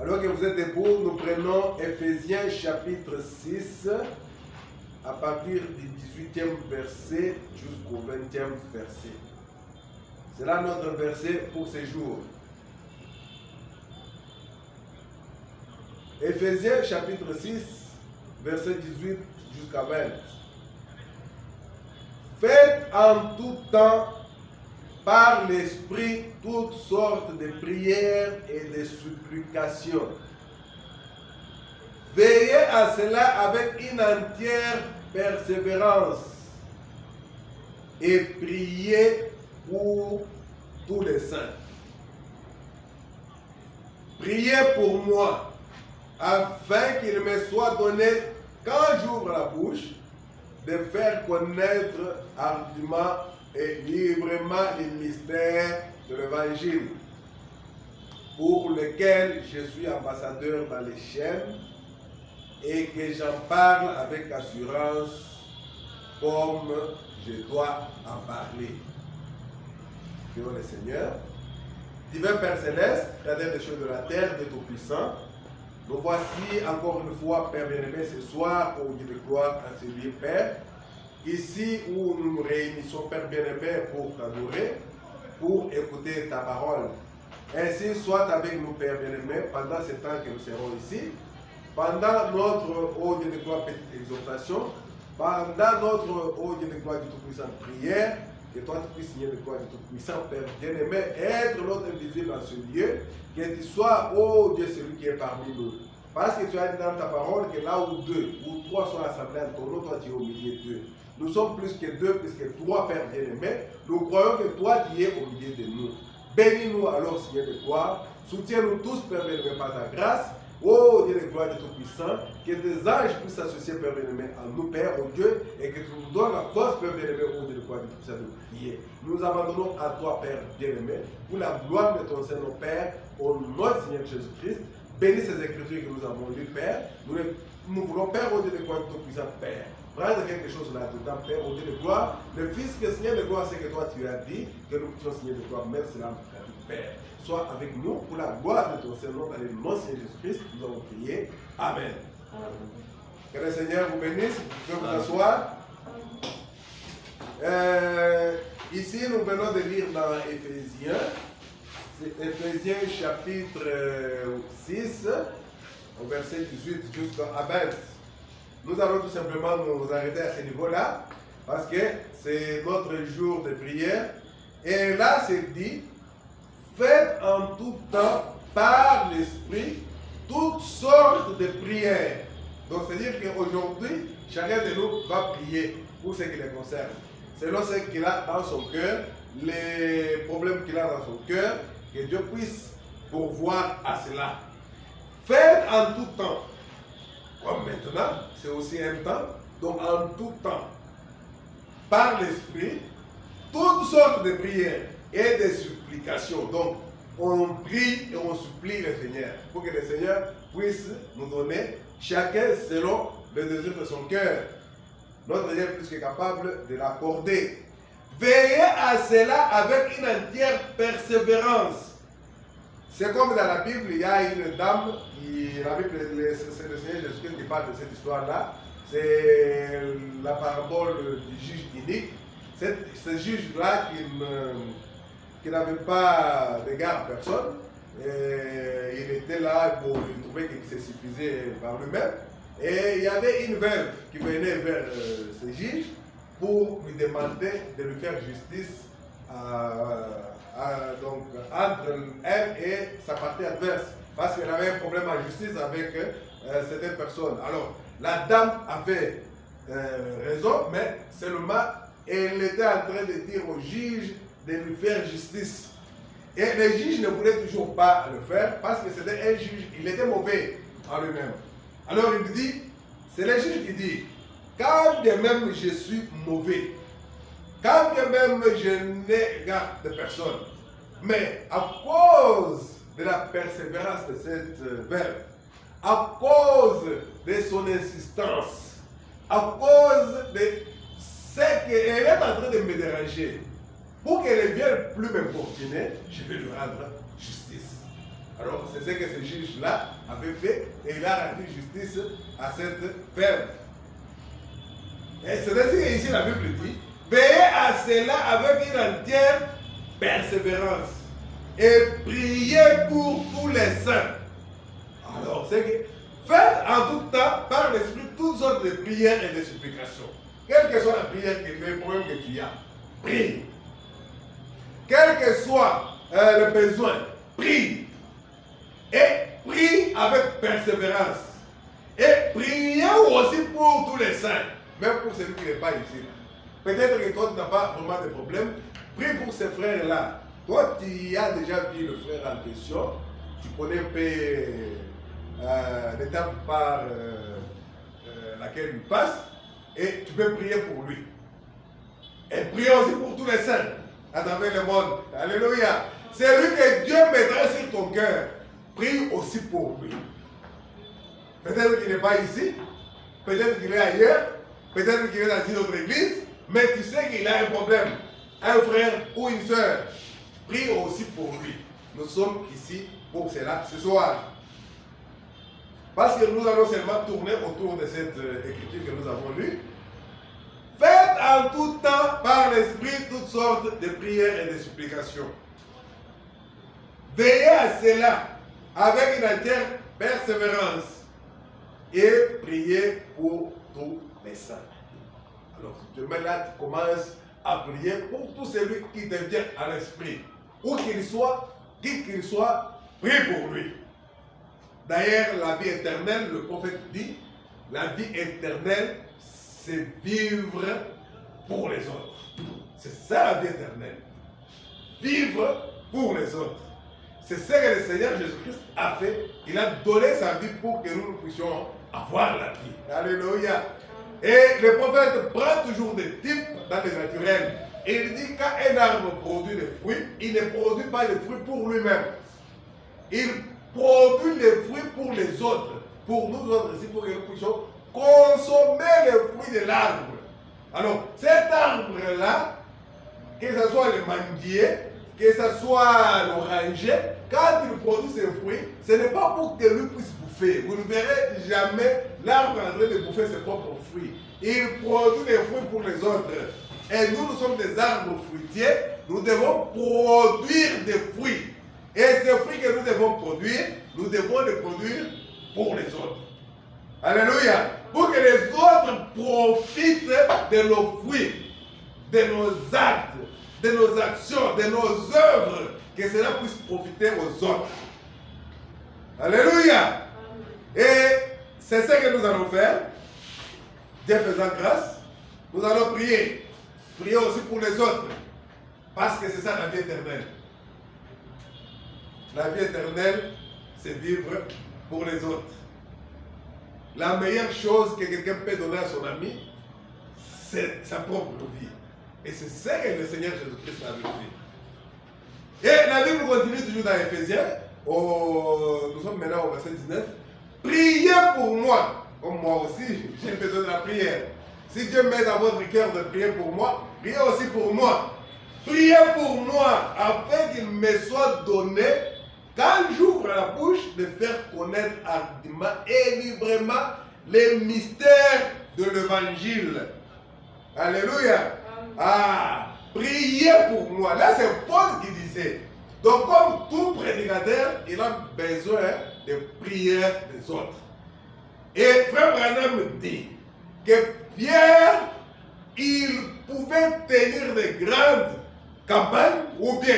Alors que vous êtes debout, nous prenons Éphésiens chapitre 6, à partir du 18e verset jusqu'au 20e verset. C'est là notre verset pour ces jours. Éphésiens chapitre 6, verset 18 jusqu'à 20. Faites en tout temps par l'Esprit toutes sortes de prières et de supplications. Veillez à cela avec une entière persévérance et priez pour tous les saints. Priez pour moi, afin qu'il me soit donné, quand j'ouvre la bouche, de faire connaître hardiment et librement les mystères de l'Évangile, pour lequel je suis ambassadeur dans les chaînes, et que j'en parle avec assurance comme je dois en parler. Prions le Seigneur. Divin Père Céleste, Créateur des choses de la terre, de Tout-Puissant, nous voici encore une fois, Père bien-aimé, ce soir, au Dieu de gloire, en ce lieu, Père, ici où nous nous réunissons, Père bien-aimé, pour t'adorer, pour écouter ta parole. Ainsi soit avec nous, Père bien-aimé, pendant ce temps que nous serons ici, pendant notre, ô Dieu de gloire, petite exhortation, pendant notre, ô Dieu de gloire, du Tout-Puissant prière, que toi tu puisses, Seigneur de gloire, du Tout-Puissant, Père bien-aimé, être l'autre invisible dans ce lieu, que tu sois, ô Dieu, celui qui est parmi nous. Parce que tu as dit dans ta parole que là où deux ou trois sont assemblés en ton nom, toi tu es au milieu d'eux. Nous sommes plus que deux, plus que trois, Père bien-aimé. Nous croyons que toi tu es au milieu de nous. Bénis-nous alors, Seigneur de gloire. Soutiens-nous tous, Père bien-aimé, par ta grâce. Oh Dieu de gloire de Tout-Puissant, que tes anges puissent s'associer, Père bien-aimé, à nous, Père, oh Dieu, et que tu nous donnes la force, Père bien-aimé, oh Dieu de gloire de Tout-Puissant, de prier. Nous abandonnons à toi, Père bien-aimé, pour la gloire de ton Seigneur, Père, au nom de Seigneur Jésus-Christ. Bénis ces écritures que nous avons lues, Père. Nous voulons, Père, oh Dieu de gloire de Tout-Puissant, Père, prendre quelque chose là-dedans, Père, oh Dieu de gloire. Le Fils que Seigneur de gloire, c'est que toi tu as dit, que nous puissions, Seigneur de gloire, même cela, Père. Sois avec nous pour la gloire de ton Seigneur, dans le nom de Jésus-Christ, nous avons prié. Amen. Que le Seigneur vous bénisse, vous pouvez vous asseoir. Ici, nous venons de lire dans Éphésiens. C'est Éphésiens chapitre 6, au verset 18 jusqu'à 20. Nous allons tout simplement nous arrêter à ce niveau-là, parce que c'est notre jour de prière. Et là, c'est dit, faites en tout temps, par l'Esprit, toutes sortes de prières. Donc, c'est-à-dire qu'aujourd'hui, chacun de nous va prier pour ce qui le concerne. Selon ce qu'il a dans son cœur, les problèmes qu'il a dans son cœur, que Dieu puisse pourvoir à cela. Faites en tout temps. Comme maintenant, c'est aussi un temps. Donc, en tout temps, par l'Esprit, toutes sortes de prières et des supplications. Donc, on prie et on supplie le Seigneur pour que le Seigneur puisse nous donner chacun selon le désir de son cœur. Notre Dieu est plus que capable de l'accorder. Veillez à cela avec une entière persévérance. C'est comme dans la Bible, il y a une dame, la Bible, c'est le Seigneur Jésus qui parle de cette histoire-là. C'est la parabole du juge inique. Ce juge-là qui n'avait pas d'égard à personne, il était là pour trouver qu'il se suffisait par lui-même. Et il y avait une veuve qui venait vers ce juge pour lui demander de lui faire justice donc, entre elle et sa partie adverse. Parce qu'elle avait un problème en justice avec certaines personnes. Alors, la dame avait raison, mais seulement elle était en train de dire au juge de lui faire justice. Et le juge ne voulait toujours pas le faire parce que c'était un juge, il était mauvais en lui-même. Alors il dit, c'est le juge qui dit, quand bien même je suis mauvais, quand bien même je n'ai garde de personne, mais à cause de la persévérance de cette veuve, à cause de son insistance, à cause de ce qu'elle est en train de me déranger, pour qu'elle ne vienne plus m'importuner, je vais lui rendre justice. Alors, c'est ce que ce juge-là avait fait et il a rendu justice à cette veuve. Et c'est ainsi que ici la Bible dit, veillez à cela avec une entière persévérance et priez pour tous les saints. Alors, c'est que faites en tout temps par l'Esprit toutes sortes de prières et de supplications. Quelle que soit la prière, le problème que tu as, prie. Quel que soit le besoin, prie. Et prie avec persévérance. Et priez aussi pour tous les saints, même pour celui qui n'est pas ici. Peut-être que toi, tu n'as pas vraiment de problème. Prie pour ces frères-là. Toi, tu as déjà vu le frère en question. Tu connais un peu l'étape par laquelle il passe. Et tu peux prier pour lui. Et prier aussi pour tous les saints à travers le monde. Alléluia. C'est lui que Dieu mettra sur ton cœur. Prie aussi pour lui. Peut-être qu'il n'est pas ici. Peut-être qu'il est ailleurs. Peut-être qu'il est dans une autre église. Mais tu sais qu'il a un problème. Un frère ou une soeur. Prie aussi pour lui. Nous sommes ici pour cela ce soir. Parce que nous allons seulement tourner autour de cette écriture que nous avons lue. Faites en tout temps par l'Esprit toutes sortes de prières et de supplications. Veillez à cela avec une entière persévérance et priez pour tous les saints. Alors, demain là, tu commences à prier pour tout celui qui te vient à l'esprit. Où qu'il soit, qui qu'il soit, prie pour lui. D'ailleurs, la vie éternelle, le prophète dit, la vie éternelle, c'est vivre pour les autres. C'est ça la vie éternelle. Vivre pour les autres. C'est ce que le Seigneur Jésus-Christ a fait. Il a donné sa vie pour que nous puissions avoir la vie. Alléluia. Et le prophète prend toujours des types dans le naturel. Et il dit quand un arbre produit des fruits, il ne produit pas les fruits pour lui-même. Il produit les fruits pour les autres. Pour nous autres ici, pour que nous puissions consommer les fruits de l'arbre. Alors, cet arbre-là, que ce soit le manguier, que ce soit l'oranger, quand il produit ses fruits, ce n'est pas pour que lui puisse bouffer. Vous ne verrez jamais l'arbre en train de bouffer ses propres fruits. Il produit des fruits pour les autres. Et nous, nous sommes des arbres fruitiers. Nous devons produire des fruits. Et ces fruits que nous devons produire, nous devons les produire pour les autres. Alléluia. Pour que les autres profitent de nos fruits, de nos actes, de nos actions, de nos œuvres, que cela puisse profiter aux autres. Alléluia. Et c'est ce que nous allons faire. Dieu faisant grâce, nous allons prier. Prier aussi pour les autres. Parce que c'est ça la vie éternelle. La vie éternelle, c'est vivre pour les autres. La meilleure chose que quelqu'un peut donner à son ami, c'est sa propre vie. Et c'est ce que le Seigneur Jésus-Christ avait fait. Et la Bible continue toujours dans Éphésiens. Nous sommes maintenant au verset 19. Priez pour moi. Comme moi aussi, j'ai besoin de la prière. Si Dieu met dans votre cœur de prier pour moi, priez aussi pour moi. Priez pour moi afin qu'il me soit donné, quand j'ouvre la bouche, de faire connaître hardiment et librement les mystères de l'évangile. Alléluia. Ah, priez pour moi. Là, c'est Paul qui disait. Donc, comme tout prédicateur, il a besoin de prières des autres. Et Frère Branham dit que Pierre, il pouvait tenir de grandes campagnes ou bien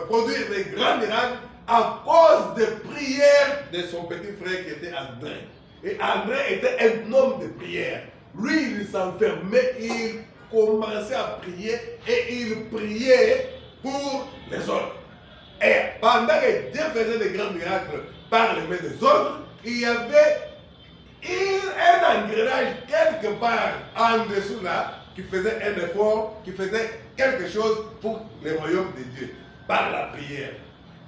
produire de grands miracles à cause des prières de son petit frère qui était André. Et André était un homme de prière. Lui, il s'enfermait, il commençait à prier et il priait pour les autres. Et pendant que Dieu faisait de grands miracles par les mains des autres, il y avait un engrenage quelque part en dessous là qui faisait un effort, qui faisait quelque chose pour le royaume de Dieu par la prière.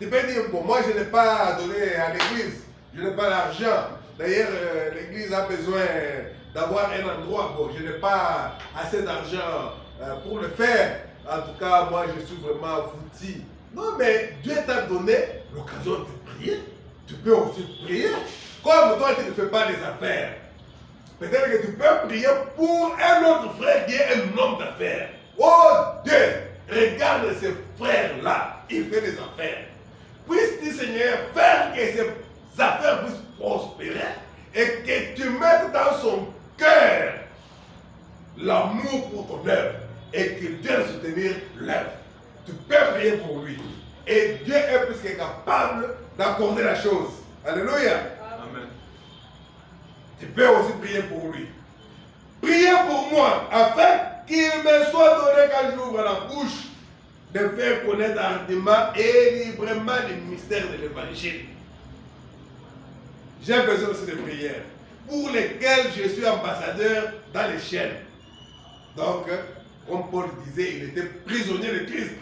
Tu peux dire, bon, moi je n'ai pas donné à l'église, je n'ai pas l'argent. D'ailleurs, l'église a besoin d'avoir un endroit. Bon, je n'ai pas assez d'argent pour le faire. En tout cas, moi je suis vraiment foutu. Non, mais Dieu t'a donné l'occasion de prier. Tu peux aussi prier. Comme toi, tu ne fais pas les affaires. Peut-être que tu peux prier pour un autre frère qui est un homme d'affaires. Oh Dieu, regarde ce frère-là, il fait des affaires. Puisse-tu, Seigneur, faire que ces affaires puissent prospérer et que tu mettes dans son cœur l'amour pour ton œuvre et qu'il vienne soutenir l'œuvre. Tu peux prier pour lui. Et Dieu est plus que capable d'accorder la chose. Alléluia. Amen. Tu peux aussi prier pour lui. Priez pour moi afin qu'il me soit donné quand j'ouvre la bouche de faire connaître hardiment et librement les mystères de l'évangile. J'ai besoin aussi de prières pour lesquelles je suis ambassadeur dans les chaînes. Donc, comme Paul disait, il était prisonnier de Christ.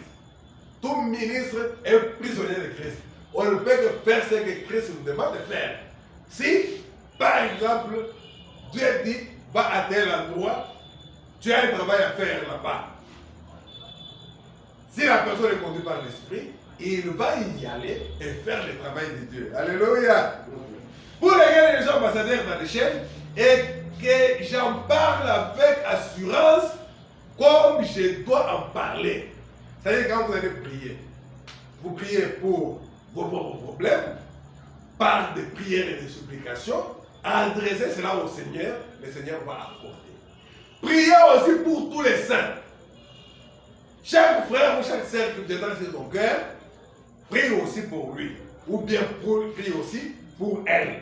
Tout ministre est prisonnier de Christ. On ne peut que faire ce que Christ nous demande de faire. Si, par exemple, Dieu dit, va à tel endroit, tu as un travail à faire là-bas. Si la personne est conduite par l'Esprit, il va y aller et faire le travail de Dieu. Alléluia. Pour lesquels les gens ambassadeurs dans les chaînes, et que j'en parle avec assurance comme je dois en parler. C'est-à-dire quand vous allez prier, vous priez pour vos propres problèmes, par des prières et des supplications, adressez cela au Seigneur, le Seigneur va accorder. Priez aussi pour tous les saints. Chaque frère ou chaque sœur qui viendra sur son cœur, prie aussi pour lui. Ou bien prie aussi pour elle.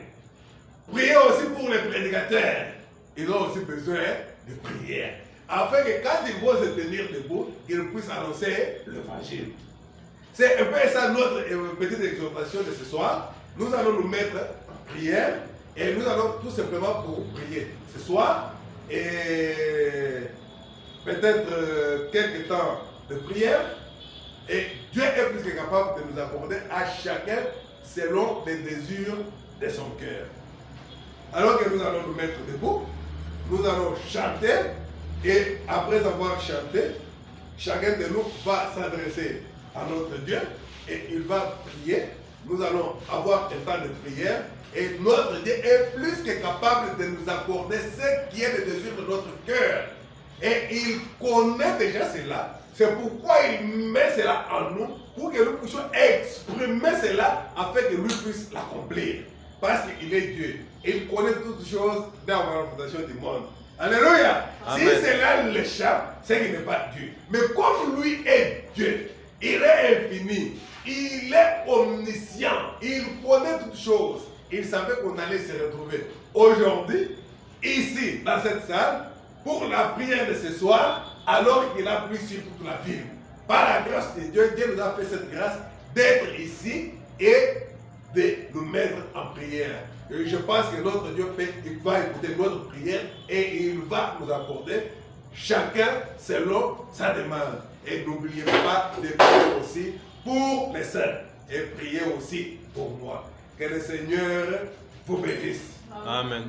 Priez aussi pour les prédicateurs. Ils ont aussi besoin de prière. Afin que quand ils vont se tenir debout, qu'ils puissent annoncer l'évangile. C'est un peu ça notre petite exhortation de ce soir. Nous allons nous mettre en prière et nous allons tout simplement pour prier ce soir. Et peut-être quelques temps de prière. Et Dieu est plus que capable de nous accorder à chacun selon les désirs de son cœur. Alors que nous allons nous mettre debout, nous allons chanter. Et après avoir chanté, chacun de nous va s'adresser à notre Dieu et il va prier. Nous allons avoir un temps de prière et notre Dieu est plus que capable de nous accorder ce qui est le désir de notre cœur. Et il connaît déjà cela. C'est pourquoi il met cela en nous pour que nous puissions exprimer cela afin que lui puisse l'accomplir. Parce qu'il est Dieu. Il connaît toutes choses dans la fondation du monde. Alléluia. Amen. Si cela l'échappe, c'est qu'il n'est pas Dieu. Mais comme lui est Dieu, il est infini, il est omniscient, il connaît toutes choses. Il savait qu'on allait se retrouver aujourd'hui, ici, dans cette salle, pour la prière de ce soir, alors qu'il a pris sur toute la ville. Par la grâce de Dieu, Dieu nous a fait cette grâce d'être ici et de nous mettre en prière. Et je pense que notre Dieu il va écouter notre prière et il va nous accorder chacun selon sa demande. Et n'oubliez pas de prier aussi pour les saints et prier aussi pour moi. Que le Seigneur vous bénisse. Amen.